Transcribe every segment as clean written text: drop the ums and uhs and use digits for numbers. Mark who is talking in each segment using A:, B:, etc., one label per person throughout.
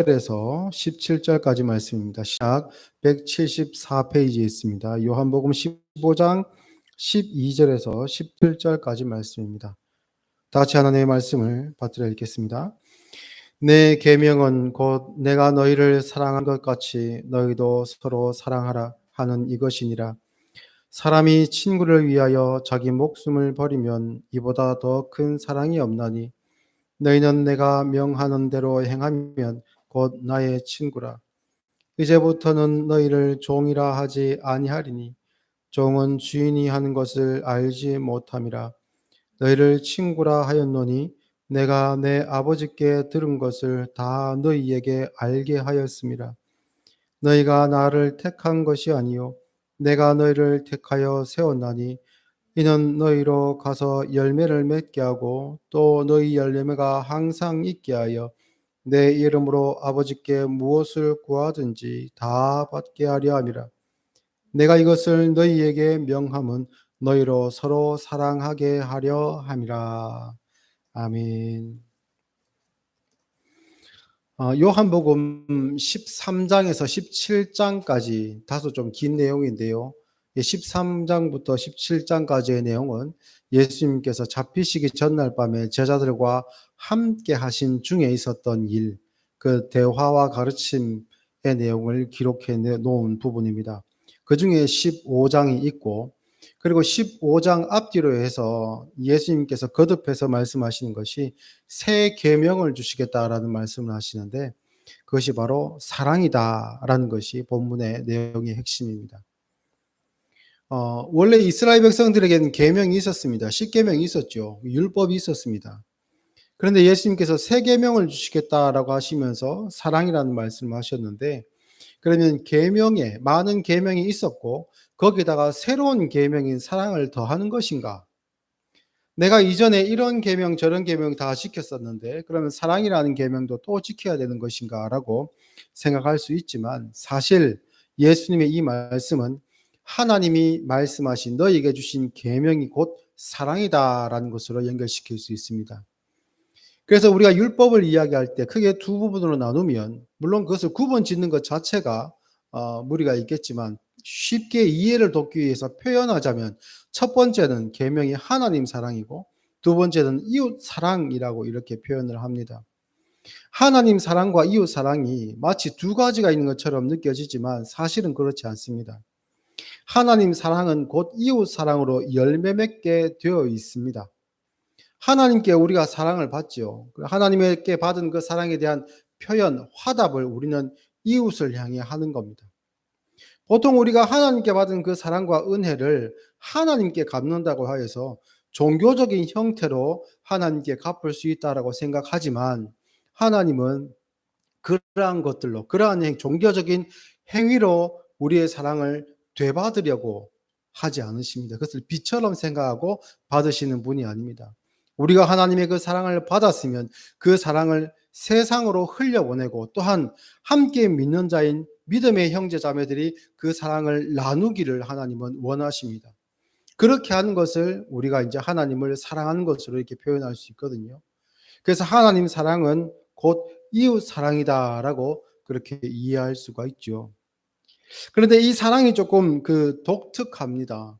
A: 1절에서 17절까지 말씀입니다. 시작 174페이지에 있습니다. 요한복음 15장 12절에서 17절까지 말씀입니다. 다 같이 하나님의 말씀을 받들어 읽겠습니다. 내 계명은 곧 내가 너희를 사랑한 것 같이 너희도 서로 사랑하라 하는 이것이니라. 사람이 친구를 위하여 자기 목숨을 버리면 이보다 더 큰 사랑이 없나니 너희는 내가 명하는 대로 행하면 곧 나의 친구라. 이제부터는 너희를 종이라 하지 아니하리니 종은 주인이 하는 것을 알지 못함이라. 너희를 친구라 하였노니 내가 내 아버지께 들은 것을 다 너희에게 알게 하였음이라. 너희가 나를 택한 것이 아니요 내가 너희를 택하여 세웠나니 이는 너희로 가서 열매를 맺게 하고 또 너희 열매가 항상 있게 하여 내 이름으로 아버지께 무엇을 구하든지 다 받게 하려 함이라. 내가 이것을 너희에게 명함은 너희로 서로 사랑하게 하려 함이라. 아멘. 요한복음 13장에서 17장까지 다소 좀 긴 내용인데요. 13장부터 17장까지의 내용은 예수님께서 잡히시기 전날 밤에 제자들과 함께 하신 중에 있었던 일, 그 대화와 가르침의 내용을 기록해 놓은 부분입니다. 그 중에 15장이 있고, 그리고 15장 앞뒤로 해서 예수님께서 거듭해서 말씀하시는 것이 새 계명을 주시겠다라는 말씀을 하시는데, 그것이 바로 사랑이다라는 것이 본문의 내용의 핵심입니다. 원래 이스라엘 백성들에게는 계명이 있었습니다. 십계명이 있었죠. 율법이 있었습니다. 그런데 예수님께서 새 계명을 주시겠다라고 하시면서 사랑이라는 말씀을 하셨는데, 그러면 계명에 많은 계명이 있었고 거기다가 새로운 계명인 사랑을 더하는 것인가? 내가 이전에 이런 계명 저런 계명 다 지켰었는데 그러면 사랑이라는 계명도 또 지켜야 되는 것인가라고 생각할 수 있지만, 사실 예수님의 이 말씀은 하나님이 말씀하신 너희에게 주신 계명이 곧 사랑이다라는 것으로 연결시킬 수 있습니다. 그래서 우리가 율법을 이야기할 때 크게 두 부분으로 나누면, 물론 그것을 구분 짓는 것 자체가 무리가 있겠지만 쉽게 이해를 돕기 위해서 표현하자면, 첫 번째는 계명이 하나님 사랑이고 두 번째는 이웃 사랑이라고 이렇게 표현을 합니다. 하나님 사랑과 이웃 사랑이 마치 두 가지가 있는 것처럼 느껴지지만 사실은 그렇지 않습니다. 하나님 사랑은 곧 이웃 사랑으로 열매 맺게 되어 있습니다. 하나님께 우리가 사랑을 받지요. 하나님께 받은 그 사랑에 대한 표현, 화답을 우리는 이웃을 향해 하는 겁니다. 보통 우리가 하나님께 받은 그 사랑과 은혜를 하나님께 갚는다고 하여서 종교적인 형태로 하나님께 갚을 수 있다라고 생각하지만, 하나님은 그러한 것들로, 그러한 종교적인 행위로 우리의 사랑을 되받으려고 하지 않으십니다. 그것을 비처럼 생각하고 받으시는 분이 아닙니다. 우리가 하나님의 그 사랑을 받았으면 그 사랑을 세상으로 흘려보내고, 또한 함께 믿는 자인 믿음의 형제 자매들이 그 사랑을 나누기를 하나님은 원하십니다. 그렇게 하는 것을 우리가 이제 하나님을 사랑하는 것으로 이렇게 표현할 수 있거든요. 그래서 하나님 사랑은 곧 이웃 사랑이다라고 그렇게 이해할 수가 있죠. 그런데 이 사랑이 조금 독특합니다.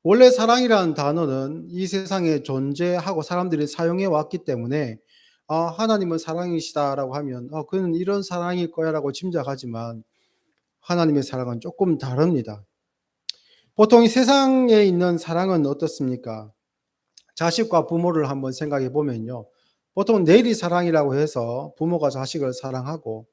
A: 원래 사랑이라는 단어는 이 세상에 존재하고 사람들이 사용해 왔기 때문에 하나님은 사랑이시다라고 하면 그는 이런 사랑일 거야라고 짐작하지만, 하나님의 사랑은 조금 다릅니다. 보통 이 세상에 있는 사랑은 어떻습니까? 자식과 부모를 한번 생각해 보면요, 보통 내리 사랑이라고 해서 부모가 자식을 사랑하고,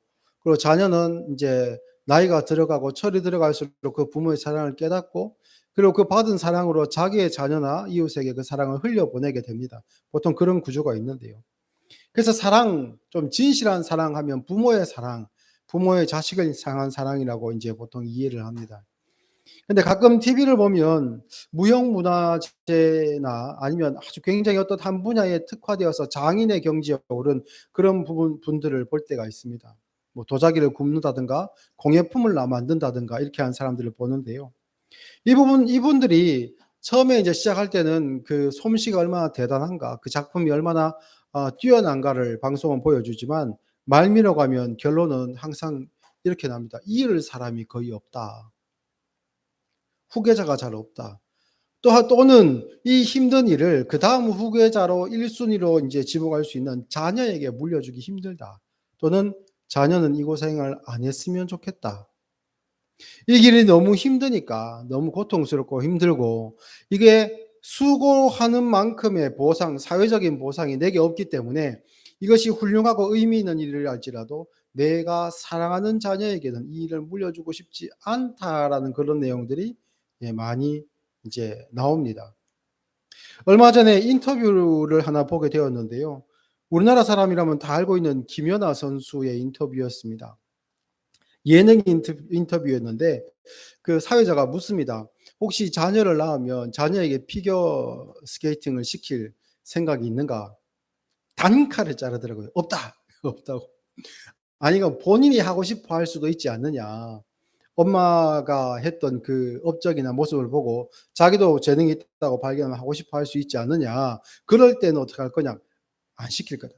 A: 그리고 자녀는 이제 나이가 들어가고 철이 들어갈수록 그 부모의 사랑을 깨닫고, 그리고 그 받은 사랑으로 자기의 자녀나 이웃에게 그 사랑을 흘려보내게 됩니다. 보통 그런 구조가 있는데요. 그래서 사랑, 좀 진실한 사랑하면 부모의 사랑, 부모의 자식을 향한 사랑이라고 이제 보통 이해를 합니다. 근데 가끔 TV를 보면 무형문화재나 아니면 아주 굉장히 어떤 한 분야에 특화되어서 장인의 경지에 오른 그런 분들을 볼 때가 있습니다. 뭐 도자기를 굽는다든가 공예품을 만든다든가 이렇게 하는 사람들을 보는데요. 이분들이 처음에 이제 시작할 때는 그 솜씨가 얼마나 대단한가, 그 작품이 얼마나 뛰어난가를 방송은 보여주지만, 말미러 가면 결론은 항상 이렇게 납니다. 이을 사람이 거의 없다. 후계자가 잘 없다. 또는 이 힘든 일을 그다음 후계자로 1 순위로 인제 지목할 수 있는 자녀에게 물려주기 힘들다. 또는 자녀는 이 고생을 안 했으면 좋겠다. 이 길이 너무 힘드니까 너무 고통스럽고 힘들고 이게 수고하는 만큼의 보상, 사회적인 보상이 내게 없기 때문에 이것이 훌륭하고 의미 있는 일이랄지라도 '내가 사랑하는 자녀에게는 이 일을 물려주고 싶지 않다.'라는 그런 내용들이 많이 이제 나옵니다. 얼마 전에 인터뷰를 하나 보게 되었는데요. 우리나라 사람이라면 다 알고 있는 김연아 선수의 인터뷰였습니다. 예능 인터뷰였는데 그 사회자가 묻습니다. "혹시 자녀를 낳으면 자녀에게 피겨 스케이팅을 시킬 생각이 있는가?" 단칼에 자르더라고요. "없다." 없다고. 아니 그러니까 본인이 하고 싶어 할 수도 있지 않느냐. 엄마가 했던 그 업적이나 모습을 보고 자기도 재능이 있다고 발견하고 싶어 할 수 있지 않느냐. 그럴 때는 어떻게 할 거냐. "안 시킬 거다."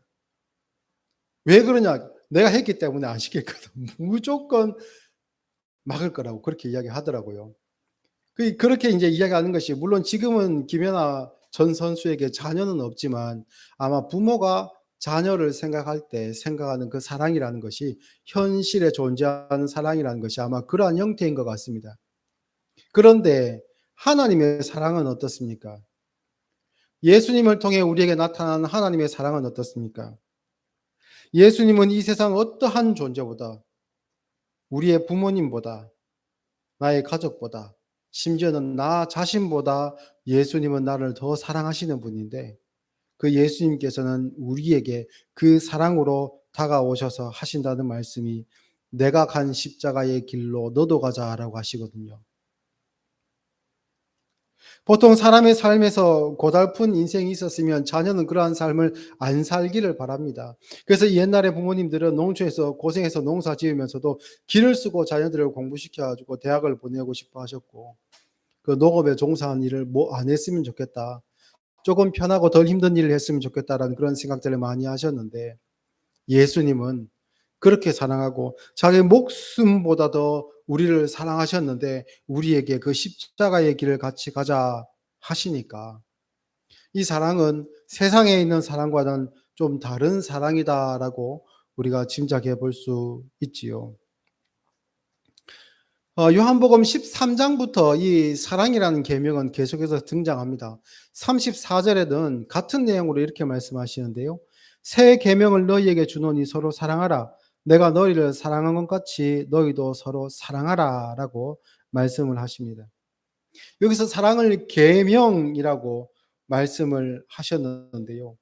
A: 왜 그러냐. "내가 했기 때문에 안 시킬 거다." 무조건 막을 거라고 그렇게 이야기하더라고요. 그렇게 인제 이야기하는 것이 물론 지금은 김연아 전 선수에게 자녀는 없지만 아마 부모가 자녀를 생각할 때 생각하는 그 사랑이라는 것이 현실에 존재하는 사랑이라는 것이 아마 그러한 형태인 것 같습니다. 그런데 하나님의 사랑은 어떻습니까? 예수님을 통해 우리에게 나타난 하나님의 사랑은 어떻습니까? 예수님은 이 세상 어떠한 존재보다 우리의 부모님보다 나의 가족보다 심지어는 나 자신보다 예수님은 나를 더 사랑하시는 분인데 그 예수님께서는 우리에게 그 사랑으로 다가오셔서 하신다는 말씀이 "내가 간 십자가의 길로 너도 가자."라고 하시거든요. 보통 사람의 삶에서 고달픈 인생이 있었으면 자녀는 그러한 삶을 안 살기를 바랍니다. 그래서 옛날에 부모님들은 농촌에서 고생해서 농사 지으면서도 길을 쓰고 자녀들을 공부시켜 가지고 대학을 보내고 싶어 하셨고 그 농업에 종사한 일을 뭐 안 했으면 좋겠다. 조금 편하고 덜 힘든 일을 했으면 좋겠다라는 그런 생각들을 많이 하셨는데 예수님은 그렇게 사랑하고 자기 목숨보다 더 우리를 사랑하셨는데 우리에게 그 십자가의 길을 같이 가자 하시니까 이 사랑은 세상에 있는 사랑과는 좀 다른 사랑이다라고 우리가 짐작해 볼 수 있지요. 요한복음 13 장부터 이 사랑이라는 계명은 계속해서 등장합니다. 34 절에는 같은 내용으로 이렇게 말씀하시는데요. "새 계명을 너희에게 주노니 서로 사랑하라. 내가 너희를 사랑한 것 같이 너희도 서로 사랑하라."라고 말씀을 하십니다. 여기서 사랑을 계명이라고 말씀을 하셨는데요.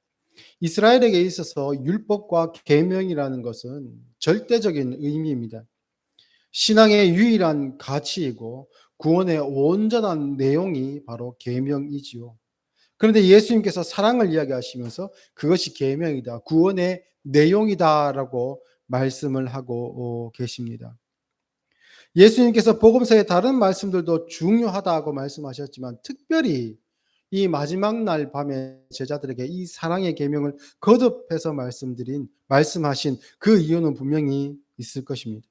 A: 이스라엘에게 있어서 율법과 계명이라는 것은 절대적인 의미입니다. 신앙의 유일한 가치이고 구원의 온전한 내용이 바로 계명이지요. 그런데 예수님께서 사랑을 이야기하시면서 그것이 계명이다. 구원의 내용이다라고 말씀을 하고 계십니다. 예수님께서 복음서의 다른 말씀들도 중요하다고 말씀하셨지만 특별히 이 마지막 날 밤에 제자들에게 이 사랑의 계명을 거듭해서 말씀하신 그 이유는 분명히 있을 것입니다.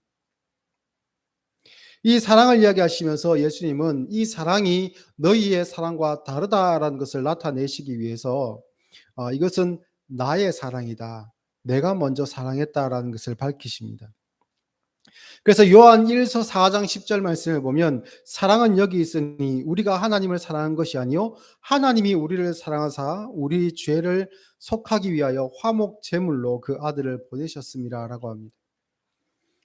A: 이 사랑을 이야기하시면서 예수님은 이 사랑이 너희의 사랑과 다르다라는 것을 나타내시기 위해서 이것은 나의 사랑이다. 내가 먼저 사랑했다라는 것을 밝히십니다. 그래서 요한 1서 4장 10절 말씀을 보면 사랑은 여기 있으니 우리가 하나님을 사랑한 것이 아니요 하나님이 우리를 사랑하사 우리 죄를 속하기 위하여 화목 제물로 그 아들을 보내셨음이라라고 합니다.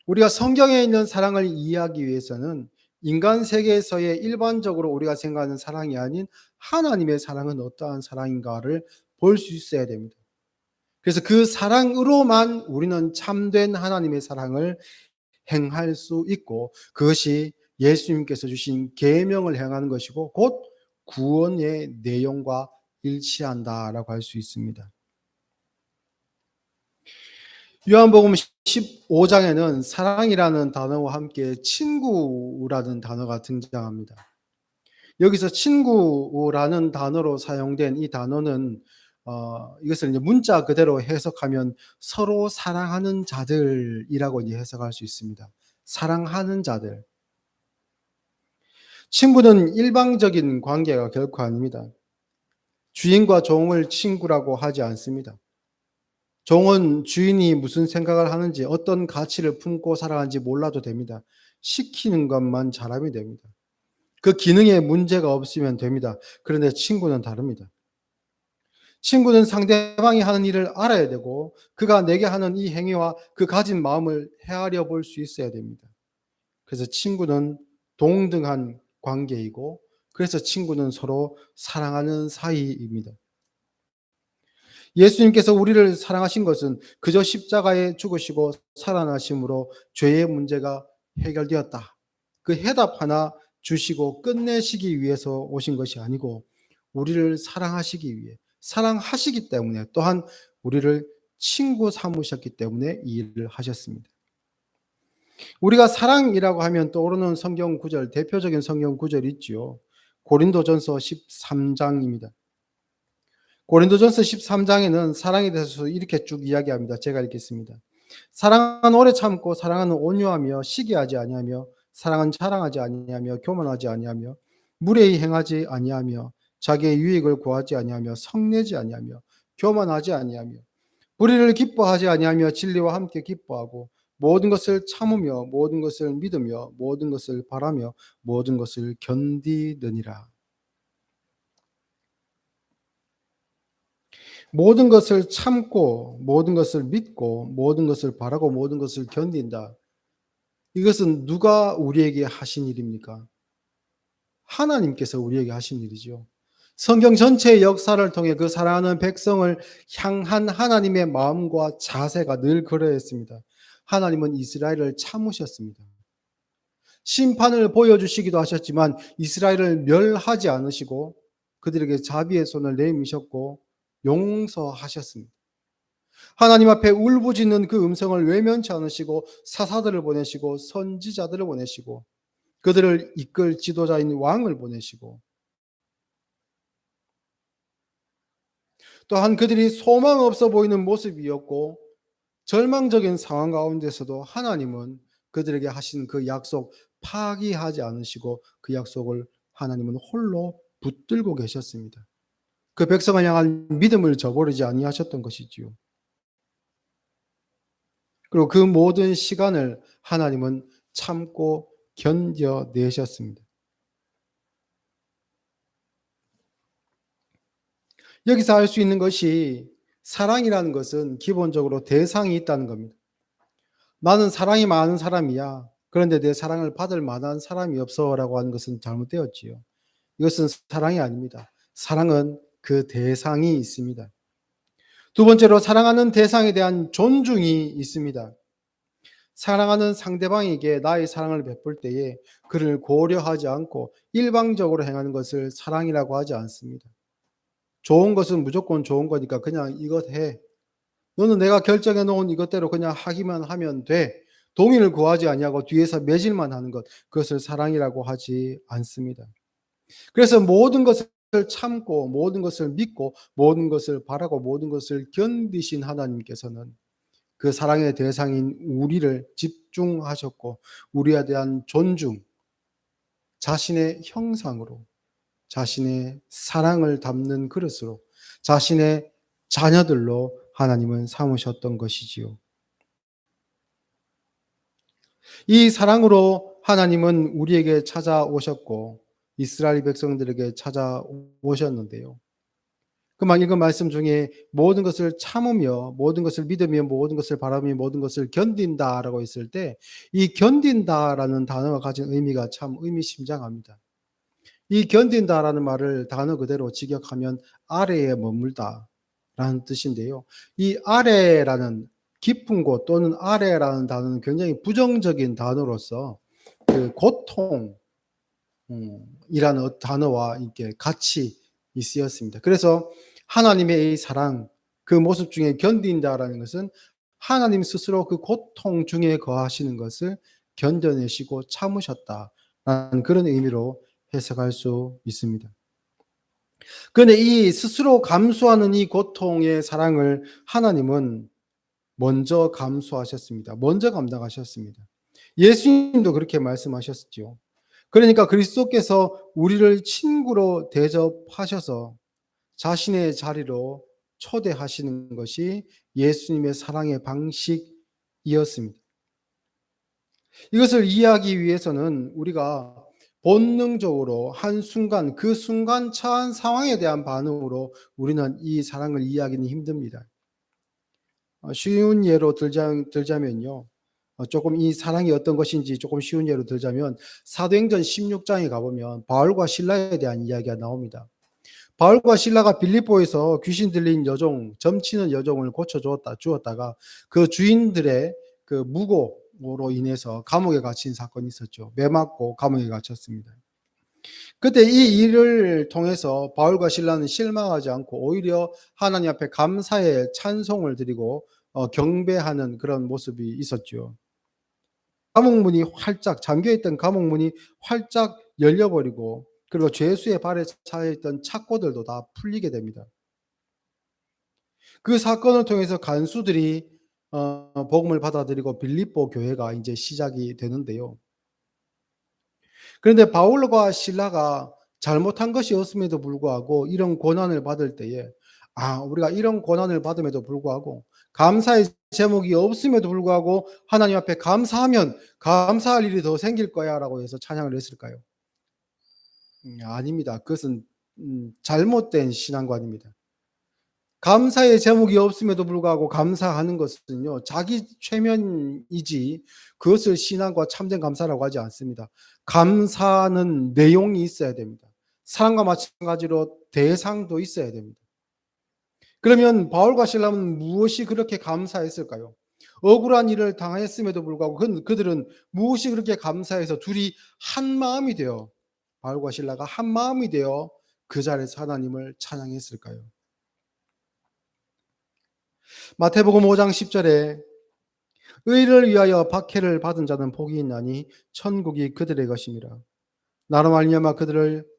A: 우리가 성경에 있는 사랑을 이해하기 위해서는 인간 세계에서의 일반적으로 우리가 생각하는 사랑이 아닌 하나님의 사랑은 어떠한 사랑인가를 볼 수 있어야 됩니다. 그래서 그 사랑으로만 우리는 참된 하나님의 사랑을 행할 수 있고 그것이 예수님께서 주신 계명을 행하는 것이고 곧 구원의 내용과 일치한다라고 할 수 있습니다. 요한복음 15장에는 사랑이라는 단어와 함께 친구라는 단어가 등장합니다. 여기서 친구라는 단어로 사용된 이 단어는 이것을 이제 문자 그대로 해석하면 서로 사랑하는 자들이라고 이제 해석할 수 있습니다. 사랑하는 자들. 친구는 일방적인 관계가 결코 아닙니다. 주인과 종을 친구라고 하지 않습니다. 종은 주인이 무슨 생각을 하는지 어떤 가치를 품고 살아가는지 몰라도 됩니다. 시키는 것만 잘하면 됩니다. 그 기능에 문제가 없으면 됩니다. 그런데 친구는 다릅니다. 친구는 상대방이 하는 일을 알아야 되고 그가 내게 하는 이 행위와 그 가진 마음을 헤아려 볼 수 있어야 됩니다. 그래서 친구는 동등한 관계이고 그래서 친구는 서로 사랑하는 사이입니다. 예수님께서 우리를 사랑하신 것은 그저 십자가에 죽으시고 살아나심으로 죄의 문제가 해결되었다. 그 해답 하나 주시고 끝내시기 위해서 오신 것이 아니고 우리를 사랑하시기 위해 사랑하시기 때문에 또한 우리를 친구 삼으셨기 때문에 이 일을 하셨습니다. 우리가 사랑이라고 하면 떠오르는 성경 구절, 대표적인 성경 구절이 있지요. 고린도전서 13장입니다. 고린도전서 13장에는 사랑에 대해서 이렇게 쭉 이야기합니다. 제가 읽겠습니다. 사랑은 오래 참고 사랑은 온유하며 시기하지 아니하며 사랑은 자랑하지 아니하며 교만하지 아니하며 무례히 행하지 아니하며 자기의 유익을 구하지 아니하며 성내지 아니하며 교만하지 아니하며 불의를 기뻐하지 아니하며 진리와 함께 기뻐하고 모든 것을 참으며 모든 것을 믿으며 모든 것을 바라며 모든 것을 견디느니라. 모든 것을 참고 모든 것을 믿고 모든 것을 바라고 모든 것을 견딘다. 이것은 누가 우리에게 하신 일입니까? 하나님께서 우리에게 하신 일이죠. 성경 전체의 역사를 통해 그 사랑하는 백성을 향한 하나님의 마음과 자세가 늘 그러했습니다. 하나님은 이스라엘을 참으셨습니다. 심판을 보여주시기도 하셨지만 이스라엘을 멸하지 않으시고 그들에게 자비의 손을 내미셨고 용서하셨습니다. 하나님 앞에 울부짖는 그 음성을 외면치 않으시고 사사들을 보내시고 선지자들을 보내시고 그들을 이끌 지도자인 왕을 보내시고 또한 그들이 소망 없어 보이는 모습이었고 절망적인 상황 가운데서도 하나님은 그들에게 하신 그 약속 파기하지 않으시고 그 약속을 하나님은 홀로 붙들고 계셨습니다. 그 백성을 향한 믿음을 저버리지 아니하셨던 것이지요. 그리고 그 모든 시간을 하나님은 참고 견뎌내셨습니다. 여기서 알 수 있는 것이 사랑이라는 것은 기본적으로 대상이 있다는 겁니다. 나는 사랑이 많은 사람이야. 그런데 내 사랑을 받을 만한 사람이 없어라고 하는 것은 잘못되었지요. 이것은 사랑이 아닙니다. 사랑은 그 대상이 있습니다. 두 번째로 사랑하는 대상에 대한 존중이 있습니다. 사랑하는 상대방에게 나의 사랑을 베풀 때에 그를 고려하지 않고 일방적으로 행하는 것을 사랑이라고 하지 않습니다. 좋은 것은 무조건 좋은 거니까 그냥 이것 해. 너는 내가 결정해 놓은 이것대로 그냥 하기만 하면 돼. 동의를 구하지 아니하고 뒤에서 매질만 하는 것, 그것을 사랑이라고 하지 않습니다. 그래서 모든 것을 참고 모든 것을 믿고 모든 것을 바라고 모든 것을 견디신 하나님께서는 그 사랑의 대상인 우리를 집중하셨고 우리에 대한 존중, 자신의 형상으로 자신의 사랑을 담는 그릇으로 자신의 자녀들로 하나님은 삼으셨던 것이지요. 이 사랑으로 하나님은 우리에게 찾아오셨고 이스라엘 백성들에게 찾아오셨는데요. 그만 읽은 말씀 중에 모든 것을 참으며 모든 것을 믿으며 모든 것을 바라며 모든 것을 견딘다라고 했을 때 이 견딘다라는 단어가 가진 의미가 참 의미심장합니다. 이 견딘다라는 말을 단어 그대로 직역하면 아래에 머물다라는 뜻인데요. 이 아래라는 깊은 곳 또는 아래라는 단어는 굉장히 부정적인 단어로서 그 고통 이라는 단어와 이렇게 같이 쓰였습니다. 그래서 하나님의 이 사랑, 그 모습 중에 견딘다라는 것은 하나님 스스로 그 고통 중에 거하시는 것을 견뎌내시고 참으셨다라는 그런 의미로 해석할 수 있습니다. 그런데 이 스스로 감수하는 이 고통의 사랑을 하나님은 먼저 감수하셨습니다. 먼저 감당하셨습니다. 예수님도 그렇게 말씀하셨죠. 그러니까 그리스도께서 우리를 친구로 대접하셔서 자신의 자리로 초대하시는 것이 예수님의 사랑의 방식이었습니다. 이것을 이해하기 위해서는 우리가 본능적으로 한순간 그 순간 처한 상황에 대한 반응으로 우리는 이 사랑을 이해하기는 힘듭니다. 쉬운 예로 들자면요. 조금 이 사랑이 어떤 것인지 조금 쉬운 예로 들자면 사도행전 16장에 가보면 바울과 신라에 대한 이야기가 나옵니다. 바울과 신라가 빌립보에서 귀신 들린 여종, 점치는 여종을 주었다가 그 주인들의 그 무고로 인해서 감옥에 갇힌 사건이 있었죠. 매 맞고 감옥에 갇혔습니다. 그때 이 일을 통해서 바울과 신라는 실망하지 않고 오히려 하나님 앞에 감사의 찬송을 드리고 경배하는 그런 모습이 있었죠. 감옥문이 활짝 잠겨 있던 감옥문이 활짝 열려버리고 그리고 죄수의 발에 차여 있던 착고들도 다 풀리게 됩니다. 그 사건을 통해서 간수들이 복음을 받아들이고 빌립보 교회가 이제 시작이 되는데요. 그런데 바울과 실라가 잘못한 것이 없음에도 불구하고 이런 고난을 받을 때에 우리가 이런 고난을 받음에도 불구하고 감사의 제목이 없음에도 불구하고 하나님 앞에 감사하면 감사할 일이 더 생길 거야라고 해서 찬양을 했을까요? 아닙니다. 그것은 잘못된 신앙관입니다. 감사의 제목이 없음에도 불구하고 감사하는 것은요, 자기 최면이지 그것을 신앙과 참된 감사라고 하지 않습니다. 감사는 내용이 있어야 됩니다. 사랑과 마찬가지로 대상도 있어야 됩니다. 그러면 바울과 실라는 무엇이 그렇게 감사했을까요? 억울한 일을 당했음에도 불구하고 그들은 무엇이 그렇게 감사해서 둘이 한 마음이 되어 바울과 실라가 한 마음이 되어 그 자리에서 하나님을 찬양했을까요? 마태복음 5장 10절에 의를 위하여 박해를 받은 자는 복이 있나니 천국이 그들의 것임이라. 나로 말미암아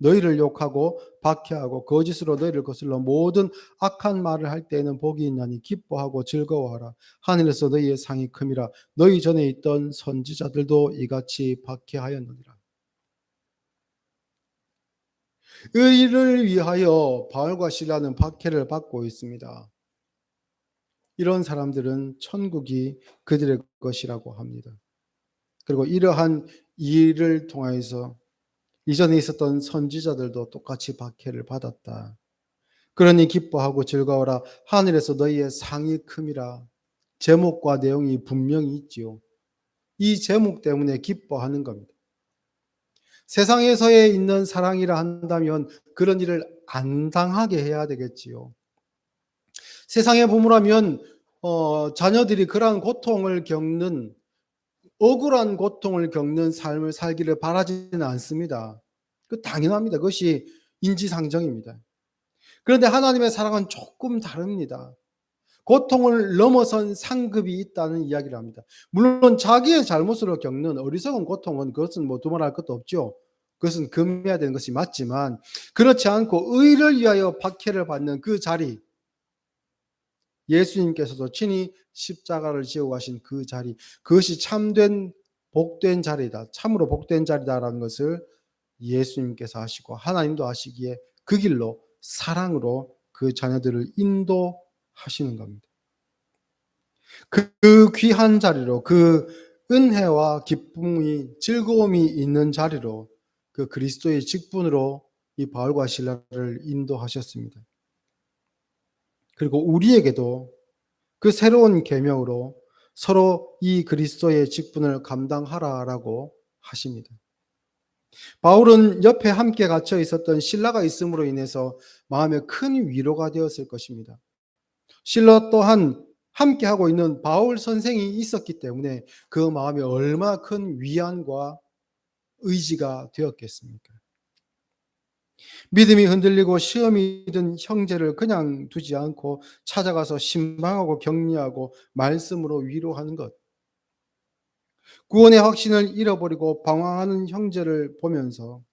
A: 너희를 욕하고 박해하고 거짓으로 너희를 거슬러 모든 악한 말을 할 때에는 복이 있나니 기뻐하고 즐거워하라. 하늘에서 너희의 상이 큼이라. 너희 전에 있던 선지자들도 이같이 박해하였느니라. 의를 위하여 바울과 실라는 박해를 받고 있습니다. 이런 사람들은 천국이 그들의 것이라고 합니다. 그리고 이러한 일을 통하여서 이전에 있었던 선지자들도 똑같이 박해를 받았다. 그러니 기뻐하고 즐거워라. 하늘에서 너희의 상이 큼이라. 제목과 내용이 분명히 있지요. 이 제목 때문에 기뻐하는 겁니다. 세상에서의 있는 사랑이라 한다면 그런 일을 안 당하게 해야 되겠지요. 세상에 부모라면 자녀들이 그러한 고통을 겪는 억울한 고통을 겪는 삶을 살기를 바라지는 않습니다. 그 당연합니다. 그것이 인지상정입니다. 그런데 하나님의 사랑은 조금 다릅니다. 고통을 넘어선 상급이 있다는 이야기를 합니다. 물론 자기의 잘못으로 겪는 어리석은 고통은 그것은 뭐 두말할 것도 없죠. 그것은 금해야 되는 것이 맞지만 그렇지 않고 의를 위하여 박해를 받는 그 자리, 예수님께서도 친히 십자가를 지고 가신 그 자리, 그것이 참된 복된 자리다. 참으로 복된 자리다라는 것을 예수님께서 하시고 하나님도 하시기에 그 길로 사랑으로 그 자녀들을 인도하시는 겁니다. 그 귀한 자리로 그 은혜와 기쁨이 즐거움이 있는 자리로 그 그리스도의 직분으로 이 바울과 실라를 인도하셨습니다. 그리고 우리에게도 그 새로운 계명으로 서로 이 그리스도의 직분을 감당하라라고 하십니다. 바울은 옆에 함께 갇혀 있었던 실라가 있음으로 인해서 마음에 큰 위로가 되었을 것입니다. 실라 또한 함께 하고 있는 바울 선생이 있었기 때문에 그 마음에 얼마나 큰 위안과 의지가 되었겠습니까? 믿음이 흔들리고 시험이 든 형제를 그냥 두지 않고 찾아가서 신방하고 격려하고 말씀으로 위로하는 것. 구원의 확신을 잃어버리고 방황하는 형제를 보면서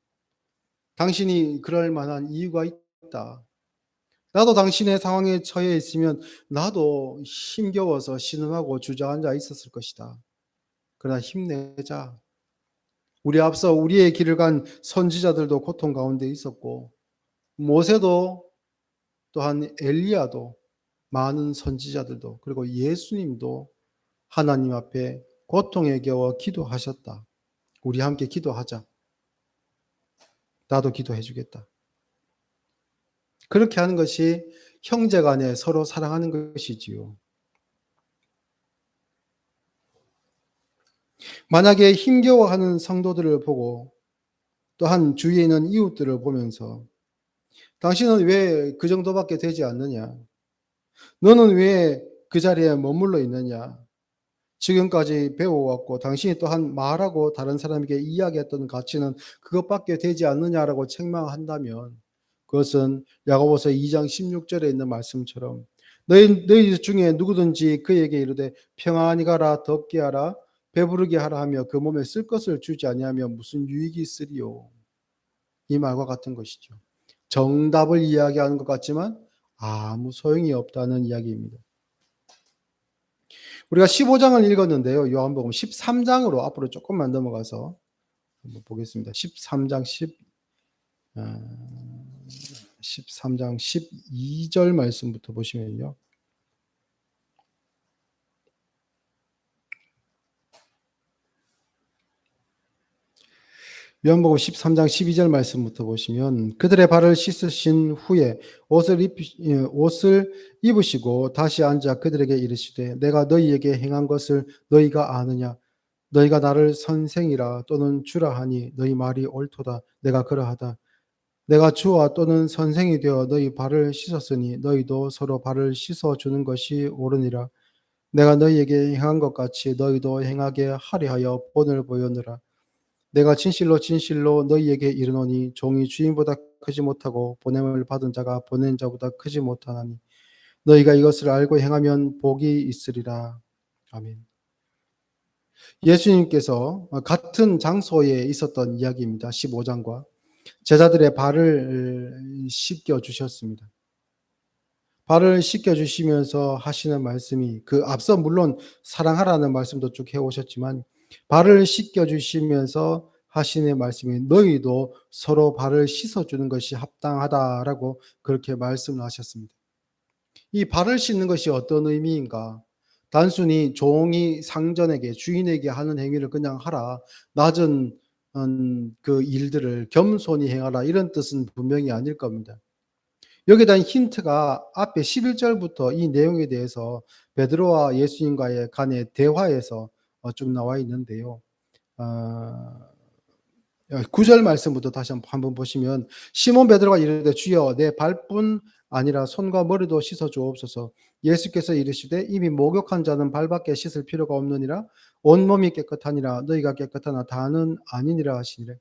A: 당신이 그럴 만한 이유가 있다. 나도 당신의 상황에 처해 있으면 나도 힘겨워서 신음하고 주저앉아 있었을 것이다. 그러나 힘내자. 우리 앞서 우리의 길을 간 선지자들도 고통 가운데 있었고 모세도 또한 엘리야도 많은 선지자들도 그리고 예수님도 하나님 앞에 고통에 겨워 기도하셨다. 우리 함께 기도하자. 나도 기도해 주겠다. 그렇게 하는 것이 형제 간에 서로 사랑하는 것이지요. 만약에 힘겨워하는 성도들을 보고 또한 주위에 있는 이웃들을 보면서 당신은 왜 그 정도밖에 되지 않느냐? 너는 왜 그 자리에 머물러 있느냐? 지금까지 배워왔고 당신이 또한 말하고 다른 사람에게 이야기했던 가치는 그것밖에 되지 않느냐라고 책망한다면 그것은 야고보서 2장 16절에 있는 말씀처럼 너희 중에 누구든지 그에게 이르되 평안히 가라 덥게 하라 배부르게 하라 하며 그 몸에 쓸 것을 주지 아니하면 무슨 유익이 있으리요. 이 말과 같은 것이죠. 정답을 이야기하는 것 같지만 아무 소용이 없다는 이야기입니다. 우리가 15장을 읽었는데요. 요한복음 13장으로 앞으로 조금만 넘어가서 한번 보겠습니다. 13장 13장 12절 말씀부터 보시면요. 요한복음 13장 12절 말씀부터 보시면 그들의 발을 씻으신 후에 옷을 입으시고 다시 앉아 그들에게 이르시되 내가 너희에게 행한 것을 너희가 아느냐 너희가 나를 선생이라 또는 주라 하니 너희 말이 옳도다 내가 그러하다 내가 주와 또는 선생이 되어 너희 발을 씻었으니 너희도 서로 발을 씻어 주는 것이 옳으니라 내가 너희에게 행한 것 같이 너희도 행하게 하려 하여 본을 보였느라 내가 진실로 진실로 너희에게 이르노니 종이 주인보다 크지 못하고 보냄을 받은 자가 보낸 자보다 크지 못하나니 너희가 이것을 알고 행하면 복이 있으리라. 아멘. 예수님께서 같은 장소에 있었던 이야기입니다. 15장과 제자들의 발을 씻겨 주셨습니다. 발을 씻겨 주시면서 하시는 말씀이 그 앞서 물론 사랑하라는 말씀도 쭉 해 오셨지만 발을 씻겨 주시면서 하시는 말씀이 너희도 서로 발을 씻어 주는 것이 합당하다라고 그렇게 말씀을 하셨습니다. 이 발을 씻는 것이 어떤 의미인가? 단순히 종이 상전에게 주인에게 하는 행위를 그냥 하라. 낮은 그 일들을 겸손히 행하라. 이런 뜻은 분명히 아닐 겁니다. 여기에 대한 힌트가 앞에 11절부터 이 내용에 대해서 베드로와 예수님과의 간의 대화에서 쭉 나와 있는데요. 9절 말씀부터 다시 한번 보시면 시몬 베드로가 이르되 주여 내 발뿐 아니라 손과 머리도 씻어 주옵소서. 예수께서 이르시되 이미 목욕한 자는 발밖에 씻을 필요가 없느니라 온몸이 깨끗하니라 너희가 깨끗하나 다는 아니니라 하시니라.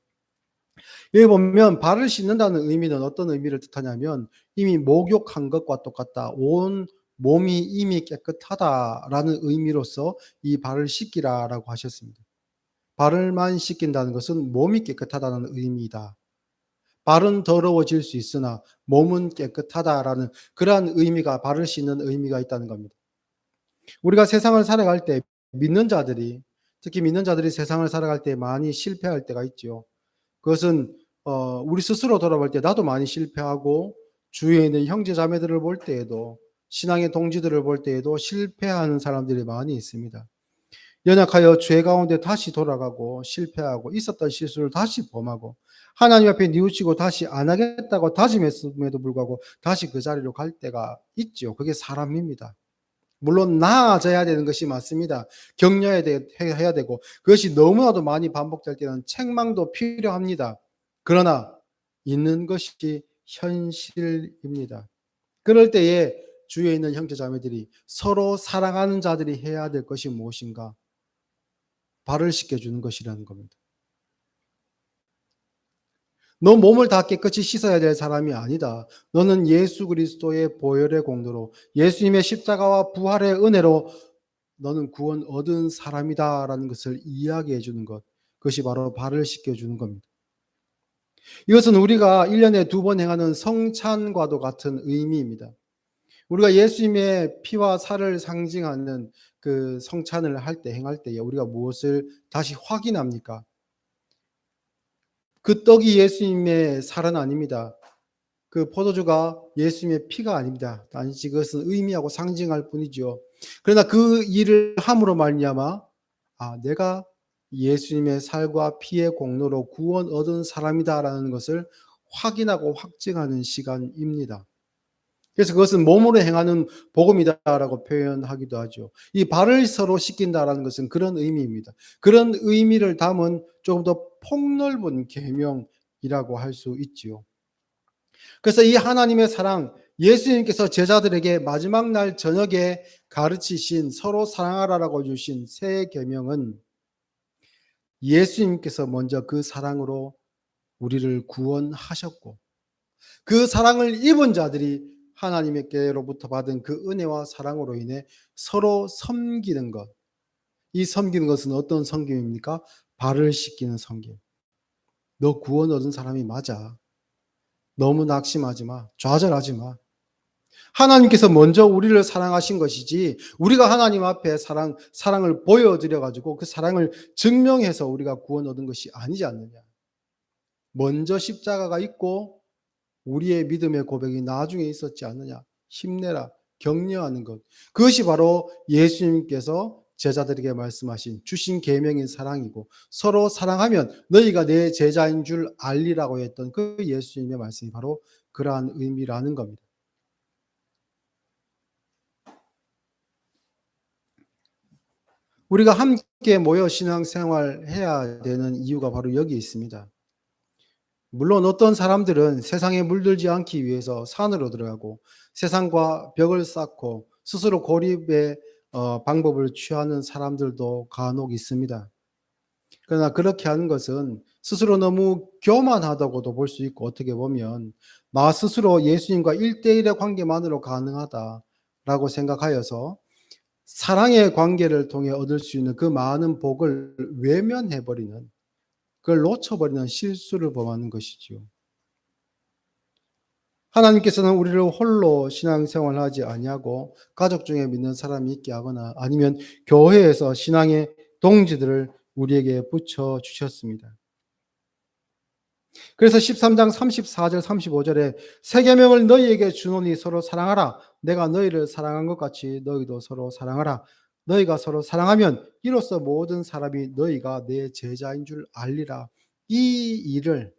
A: 여기 보면 발을 씻는다는 의미는 어떤 의미를 뜻하냐면 이미 목욕한 것과 똑같다. 온 몸이 이미 깨끗하다라는 의미로서 이 발을 씻기라라고 하셨습니다. 발을만 씻긴다는 것은 몸이 깨끗하다는 의미이다. 발은 더러워질 수 있으나 몸은 깨끗하다라는 그러한 의미가 발을 씻는 의미가 있다는 겁니다. 우리가 세상을 살아갈 때 믿는 자들이 특히 믿는 자들이 세상을 살아갈 때 많이 실패할 때가 있죠. 그것은 우리 스스로 돌아볼 때 나도 많이 실패하고 주위에 있는 형제 자매들을 볼 때에도 신앙의 동지들을 볼 때에도 실패하는 사람들이 많이 있습니다. 연약하여 죄 가운데 다시 돌아가고 실패하고 있었던 실수를 다시 범하고 하나님 앞에 뉘우치고 다시 안 하겠다고 다짐했음에도 불구하고 다시 그 자리로 갈 때가 있죠. 그게 사람입니다. 물론 나아져야 되는 것이 맞습니다. 격려해야 되고 그것이 너무나도 많이 반복될 때는 책망도 필요합니다. 그러나 있는 것이 현실입니다. 그럴 때에 주위에 있는 형제 자매들이 서로 사랑하는 자들이 해야 될 것이 무엇인가? 발을 씻겨주는 것이라는 겁니다. 너 몸을 다 깨끗이 씻어야 될 사람이 아니다. 너는 예수 그리스도의 보혈의 공로로 예수님의 십자가와 부활의 은혜로 너는 구원 얻은 사람이다라는 것을 이야기해 주는 것. 그것이 바로 발을 씻겨 주는 겁니다. 이것은 우리가 1 년에 2번 행하는 성찬과도 같은 의미입니다. 우리가 예수님의 피와 살을 상징하는 그 성찬을 행할 때에 우리가 무엇을 다시 확인합니까? 그 떡이 예수님의 살은 아닙니다. 그 포도주가 예수님의 피가 아닙니다. 단지 그것은 의미하고 상징할 뿐이죠. 그러나 그 일을 함으로 말미암아 내가 예수님의 살과 피의 공로로 구원 얻은 사람이다라는 것을 확인하고 확증하는 시간입니다. 그래서 그것은 몸으로 행하는 복음이다라고 표현하기도 하죠. 이 발을 서로 씻긴다라는 것은 그런 의미입니다. 그런 의미를 담은 조금 더 폭넓은 계명이라고 할 수 있지요. 그래서 이 하나님의 사랑, 예수님께서 제자들에게 마지막 날 저녁에 가르치신 서로 사랑하라라고 주신 새 계명은 예수님께서 먼저 그 사랑으로 우리를 구원하셨고 그 사랑을 입은 자들이 하나님께로부터 받은 그 은혜와 사랑으로 인해 서로 섬기는 것. 이 섬기는 것은 어떤 섬김입니까? 발을 씻기는 섬김. 너 구원 얻은 사람이 맞아. 너무 낙심하지 마. 좌절하지 마. 하나님께서 먼저 우리를 사랑하신 것이지 우리가 하나님 앞에 사랑을 보여드려 가지고 그 사랑을 증명해서 우리가 구원 얻은 것이 아니지 않느냐. 먼저 십자가가 있고 우리의 믿음의 고백이 나중에 있었지 않느냐. 힘내라. 격려하는 것. 그것이 바로 예수님께서 제자들에게 말씀하신 주신 계명인 사랑이고 서로 사랑하면 너희가 내 제자인 줄 알리라고 했던 그 예수님의 말씀이 바로 그러한 의미라는 겁니다. 우리가 함께 모여 신앙생활 해야 되는 이유가 바로 여기 있습니다. 물론 어떤 사람들은 세상에 물들지 않기 위해서 산으로 들어가고 세상과 벽을 쌓고 스스로 고립의 방법을 취하는 사람들도 간혹 있습니다. 그러나 그렇게 하는 것은 스스로 너무 교만하다고도 볼 수 있고 어떻게 보면 나 스스로 예수님과 1대1의 관계만으로 가능하다라고 생각하여서 사랑의 관계를 통해 얻을 수 있는 그 많은 복을 외면해버리는 그걸 놓쳐버리는 실수를 범하는 것이지요. 하나님께서는 우리를 홀로 신앙생활을 하지 아니하고 가족 중에 믿는 사람이 있게 하거나 아니면 교회에서 신앙의 동지들을 우리에게 붙여 주셨습니다. 그래서 13장 34절 35절에 새 계명을 너희에게 주노니 서로 사랑하라. 내가 너희를 사랑한 것 같이 너희도 서로 사랑하라. 너희가 서로 사랑하면 이로써 모든 사람이 너희가 내 제자인 줄 알리라. 이 일을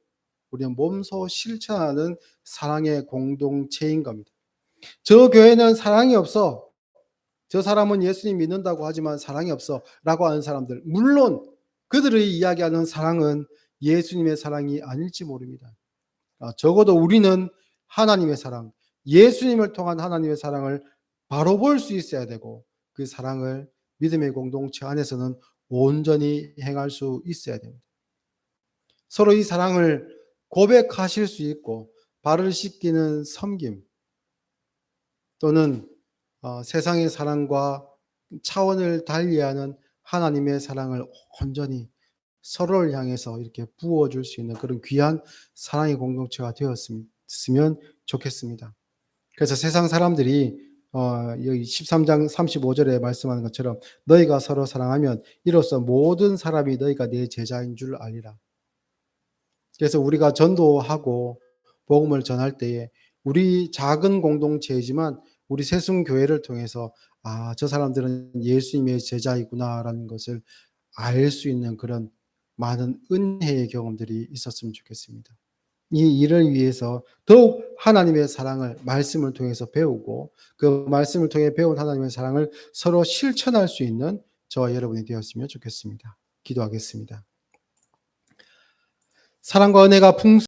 A: 우리는 몸소 실천하는 사랑의 공동체인 겁니다. 저 교회는 사랑이 없어. 저 사람은 예수님 믿는다고 하지만 사랑이 없어. 라고 하는 사람들. 물론 그들의 이야기하는 사랑은 예수님의 사랑이 아닐지 모릅니다. 적어도 우리는 하나님의 사랑, 예수님을 통한 하나님의 사랑을 바로 볼 수 있어야 되고 그 사랑을 믿음의 공동체 안에서는 온전히 행할 수 있어야 됩니다. 서로 이 사랑을 고백하실 수 있고 발을 씻기는 섬김 또는 세상의 사랑과 차원을 달리하는 하나님의 사랑을 온전히 서로를 향해서 이렇게 부어줄 수 있는 그런 귀한 사랑의 공동체가 되었으면 좋겠습니다. 그래서 세상 사람들이 여기 13장 35절에 말씀하는 것처럼 너희가 서로 사랑하면 이로써 모든 사람이 너희가 내 제자인 줄 알리라. 그래서 우리가 전도하고 복음을 전할 때에 우리 작은 공동체이지만 우리 새순교회를 통해서 저 사람들은 예수님의 제자이구나라는 것을 알 수 있는 그런 많은 은혜의 경험들이 있었으면 좋겠습니다. 이 일을 위해서 더욱 하나님의 사랑을 말씀을 통해서 배우고 그 말씀을 통해 배운 하나님의 사랑을 서로 실천할 수 있는 저와 여러분이 되었으면 좋겠습니다. 기도하겠습니다. 사랑과 은혜가 풍성